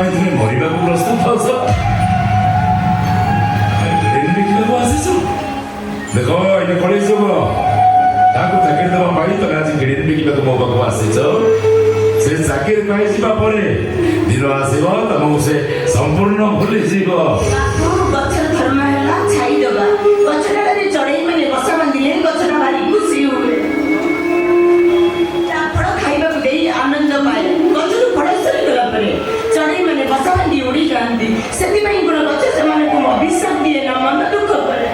तुम्हें मरवा को प्रस्तुत अस देख ये कड़े जुग चाकरी देवा तुम आज गेड़ी बिका मो पाक आसीच से चाकरी पाई दिन आसब तुमको से संपूर्ण भूली जीव गछर धर्म है छाई दबा गछर चढ़ई मैंने बसा बांधिले गछर भारी खुशी हुए फल खाइबा दे आनंद पाए गछर फल सरी गला परे चढ़ई मैंने बसा बांधि उड़ी जाती से गुण गछ से अभिशाप दिए ना मन दुख करे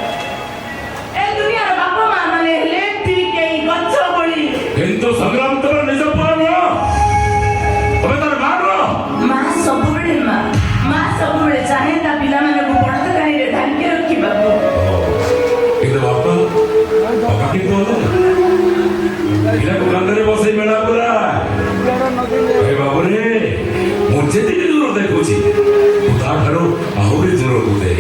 ए दुनिया बापा माँ मैंने ठीक है गछ बड़ी किंतु संग्राम तो निज पुआ तुम्हें तार माँ सब माँ सब चाहे ता पिला माने को पढ़त काहे रे ढाल के रखी बाबू किंतु बापा के तो पिला को कांदरे बसे मेला पूरा ए बाबू रे मुझे ती दूर देखो छी उता करो आहुरी दूर होते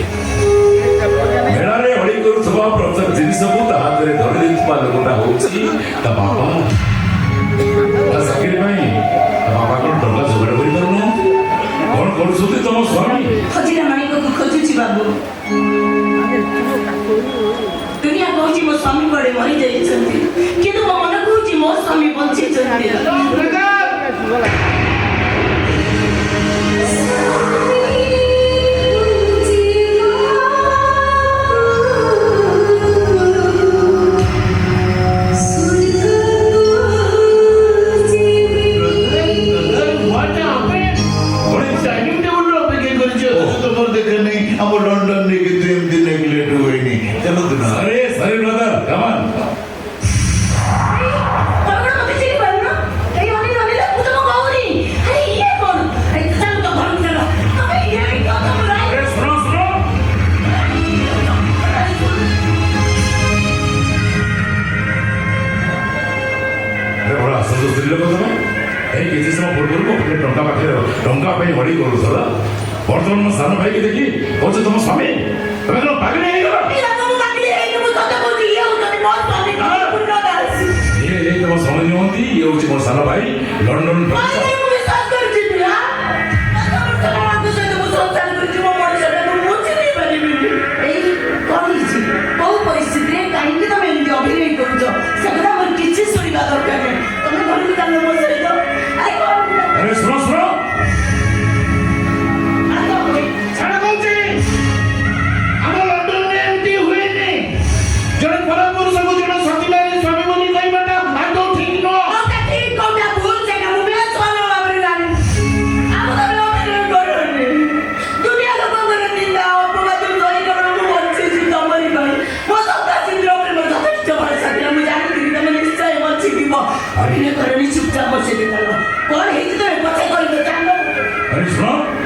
मेला रे हळी करू सभा प्रत्येक जिनिस को ता हाथ रे धरि दितपा लोकटा होची ता बाबा ता सकिरी भाई बाबा को डबला झगड़ा करि पारुना कौन कर तुम स्वामी खोजिला मानिक को खोजुची बाबू दुनिया कहूची मो स्वामी बड़े मरी जाइछंती किंतु मो मन कहूची मो स्वामी बंची छंती लंडन ने कितने दिन लेट हुए नहीं चलो दुना अरे सरे ब्रदर कम ऑन बर्तमान मो सान भाई के देखी कौन तुम स्वामी तुम्हें कौन पागल है ये तुम समझ नहीं ये हूँ मो सान भाई लंडन अरे सुनो सुनो अरे सुनो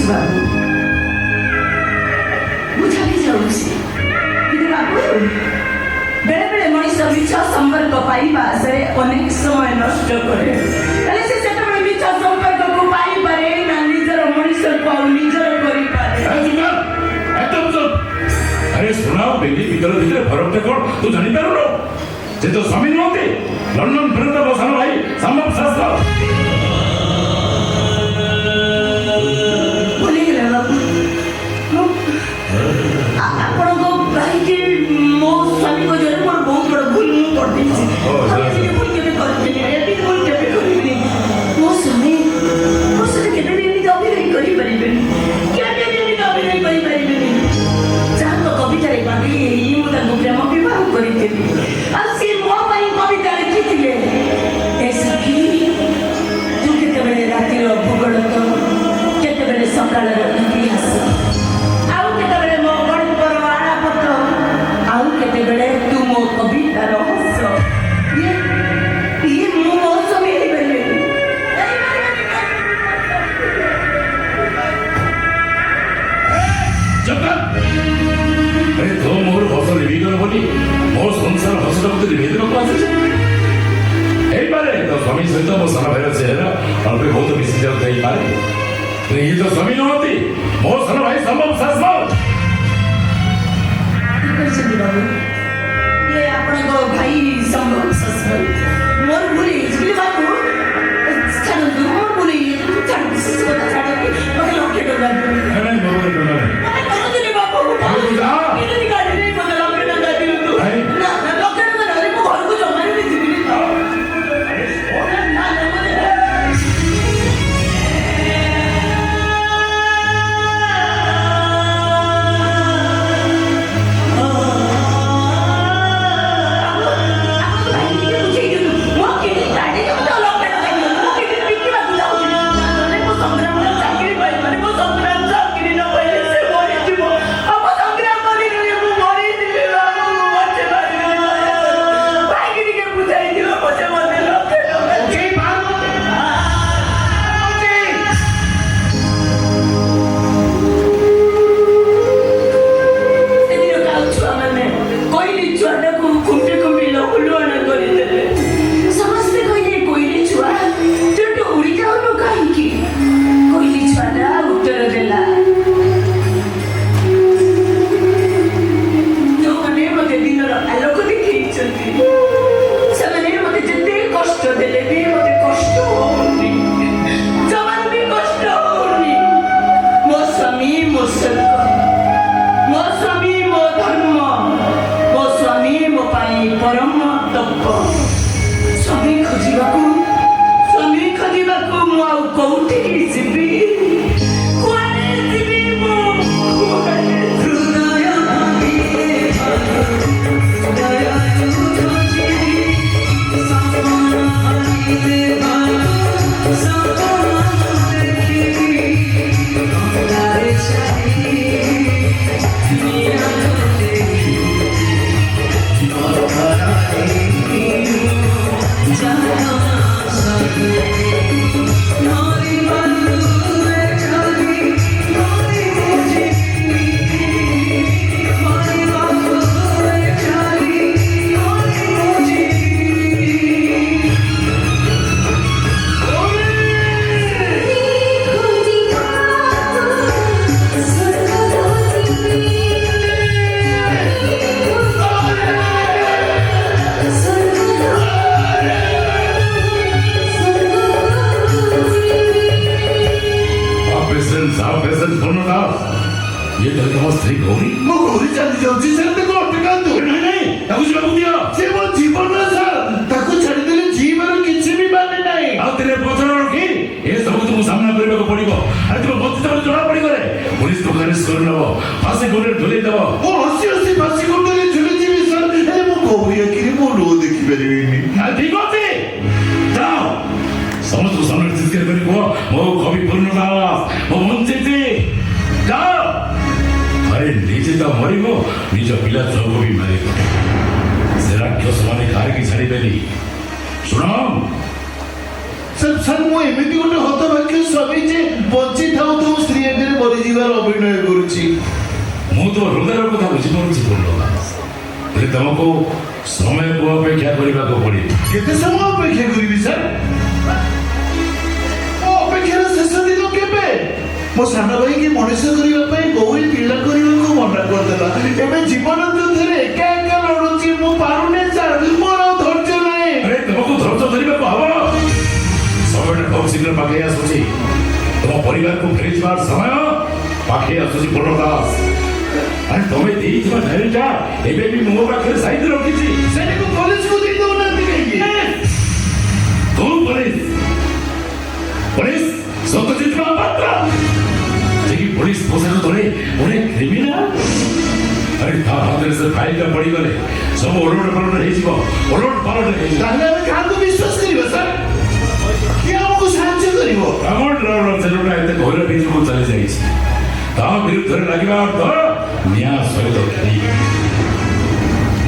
बाबू बुझा भी जाऊँगी किंतु बाबू बेले बेले मनीष मिछ संपर्क पाइबा आशा अनेक समय नष्ट करे से मिछ संपर्क को पाई पारे ना निजर मनीष को निजर करि पारे अरे सुनाओ बेली भीतर भीतर फरक कौन तू जानी पारुनो जे तो स्वामी नहोते लंडन फिरता बसान भाई संभव शास्त्र आपण को भाई के मो स्वामी को जरे पर बहुत बड़ा भूल मु कर देछि ये भूल के कर देनि ये भूल के कर देनि मो स्वामी के भी जॉब नहीं करि परिबे क्या भी जॉब नहीं करि परिबे जा तो कविता रे बाकी ये मु तक प्रेम विवाह करिते आ से मो भाई कविता लिखिथिले ऐसा कि तू केते बेले राती रो भूगोल तो केते बेले सकाळ रो इतिहास बेले तू मो कविता रहस्य ये मो मौसम ही बेले जगत अरे तो मोर फसल निवेदन बोली मोर संसार फसल को निवेदन को आसे एई पारे तो स्वामी सहित मो सारा भाई चेहरा अल्पे बहुत मिसी जाता एई पारे ये तो स्वामी नहोती मो सारा भाई संभव शास्त्र କରିଛନ୍ତି ବାବୁ ଇଏ ଆପଣଙ୍କ ଭାଇ ସମ୍ଭବ ଶସ୍ତ୍ର ମୋର ଭୁଲ ହେଇଛି ବାବୁ ଛାଡ଼ନ୍ତୁ ମୋର ଭୁଲ ହେଇଯାଇଛି ଛାଡ଼ନ୍ତୁ ସେ କଥା ଛାଡ଼ନ୍ତି ମୋତେ ଲକ୍ଷେ ଟଙ୍କା ଦିଅନ୍ତୁ ନାଇଁ ବାବୁରେ ଟଙ୍କା ନାହିଁ ମତେ କରନ୍ତୁନି ବାବୁ କେମିତି କାଢ଼ିବି ମୋତେ ଲକ୍ଷେ ଟଙ୍କା ଦିଅନ୍ତୁ ନା ନା ଲକ୍ଷେ ଟଙ୍କା ନହେଲେ ମୁଁ ଘରକୁ ଜମାରେ ବି ଯିବିନି ନା ନା ମୋତେ ये तो तम स्त्री गौरी ମୁଁ ଘୁରି ଚାଲି ଯାଉଛି ସାର୍ ତାକୁ ଅଟକାନ୍ତୁ ନାଇଁ ନାଇଁ ତାକୁ ଯିବାକୁ ଦିଅ ସେ ମୋ ଜୀବନ ସାର୍ ତାକୁ ଛାଡ଼ିଦେଲେ ଜୀବନ କିଛି ବି ମାନେ ନାହିଁ ଆଉ ତେରେ ପଛରେ ରଖି ଏ ସବୁ ତୁମକୁ ସାମ୍ନା କରିବାକୁ ପଡିବ ଆରେ ତୁମ ବଞ୍ଚିତ ବୋଲି ଜଣା ପଡିଗଲେ ପୋଲିସ ତୁମକୁ ଆରେଷ୍ଟ କରି ନେବ ଫାଶୀ ଗୁଣ୍ଡରେ ଝୁଲେଇ ଦେବ ମୁଁ ହସି ହସି ଫାଶୀ ଗୁଣ୍ଡରେ ଝୁଲିଯିବି ସାର୍ ହେଲେ ମୁଁ ଗୌରୀ ଆଖିରେ ମୋ ଲୁହ ଦେଖିପାରିବିନି ଠିକ ଅଛି ଯାଅ ସମସ୍ତଙ୍କୁ ସାମ୍ନାରେ ଚିତ୍କାର କରି କୁହ ମୋ କବି ପୂର୍ଣ୍ଣ ଦାସ ମୋ ବଞ୍ଚିଛି ଯାଅ ଆରେ ନିଜେ ତ ମରିବ ନିଜ ପିଲା ଛୁଆକୁ ବି ମାରିବ ସେ ରାକ୍ଷସ ମାନେ କାହାରିକି ଛାଡ଼ିବେନି ଶୁଣ ସାର୍ ସାର୍ ମୁଁ ଏମିତି ଗୋଟେ ହତଭାଗ୍ୟ ସ୍ୱାମୀ ଯେ ବଞ୍ଚି ଥାଉ ଥାଉ ସ୍ତ୍ରୀ ଆଗରେ ମରିଯିବାର ଅଭିନୟ କରୁଛି ମୁଁ ତ ହୃଦୟର କଥା ବୁଝିପାରୁଛି ପୂର୍ଣ୍ଣ ଦାସ ହେଲେ ତମକୁ ସମୟକୁ ଅପେକ୍ଷା କରିବାକୁ ପଡ଼ିବ କେତେ ସମୟ ଅପେକ୍ଷା କରିବି ସାର୍ ମୋ ଅପେକ୍ଷାର ଶେଷ ଦିନ କେବେ ମୋ ସାନ ଭାଇକି ମଣିଷ କରିବା ପାଇଁ ଗୌରୀ ପିଲା କରିବାକୁ ମନା କରିଦେଲା ଏବେ ଜୀବନ ଯୁଦ୍ଧରେ ଏକା ଏକା ଲଢୁଛି ମୁଁ ପାରୁନି ସାର୍ ମୋର ଆଉ ଧୈର୍ଯ୍ୟ ନାହିଁ ଆରେ ତମକୁ ଧୈର୍ଯ୍ୟ ଧରିବାକୁ ହବ ସମୟଟା ଖୁବ୍ ଶୀଘ୍ର ପାଖେଇ ଆସୁଛି ତମ ପରିବାରକୁ ଫେରିଯିବାର ସମୟ ପାଖେଇ ଆସୁଛି ପୂର୍ଣ୍ଣ ଦାସ ଆରେ ତମେ ଦେଇଥିବା ଡାଏରୀଟା ଏବେ ବି ମୋ ପାଖରେ ସାଇତି ରଖିଛି ସେଟାକୁ ପୋଲିସକୁ ଦେଇ ଦଉନାହାନ୍ତି କାହିଁକି କୋଉ ପୋଲିସ ପୋଲିସ ସତ୍ୟଜିତ ମହାପାତ୍ର ଯିଏକି ପୋଲିସ ପୋଷାକ ଧରେ ଗୋଟେ କ୍ରିମିନାଲ ଆରେ ତା ହାତରେ ସେ ଫାଇଲଟା ପଡ଼ିଗଲେ ସବୁ ଓଲଟ ପାଲଟ ହେଇଯିବ ଓଲଟ ପାଲଟ ହେଇଯିବ ତାହେଲେ ଆମେ କାହାକୁ ବିଶ୍ୱାସ କରିବା ସାର୍ କିଏ ଆମକୁ ସାହାଯ୍ୟ କରିବ ଆମର ସେଲୁଟା ଏତେ ଗଭୀର ଭିତରକୁ ଚାଲି ଯାଇଛି ତା ବିରୁଦ୍ଧରେ ଲାଗିବା ଅର୍ଥ ନ୍ୟାୟ ସହିତ ଖେଳି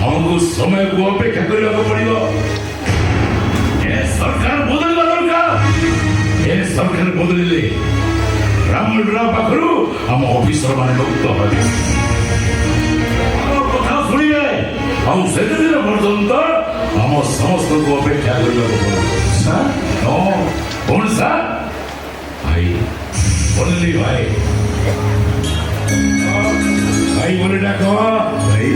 ଆମକୁ ସମୟକୁ ଅପେକ୍ଷା କରିବାକୁ ପଡ଼ିବ ଏ ସରକାର ବଦଳିବା ଦରକାର ଏ ସରକାର ବଦଳିଲେ ରାମରାव ପାଖରୁ ଆମ ଅଫିସର ମାନେ ମୁକ୍ତ ହେବେ କଥା ଶୁଣିବେ ଆଉ ସେଦିନ ପର୍ଯ୍ୟନ୍ତ ଆମ ସମସ୍ତଙ୍କୁ ଅପେକ୍ଷା କରିବାକୁ ପଡ଼ିବ ସାର୍ କଣ ସାର୍ ଭାଇ ବଦଲି ଭାଇ ଭାଇ ବୋଲେ ଡାକ ଭାଇ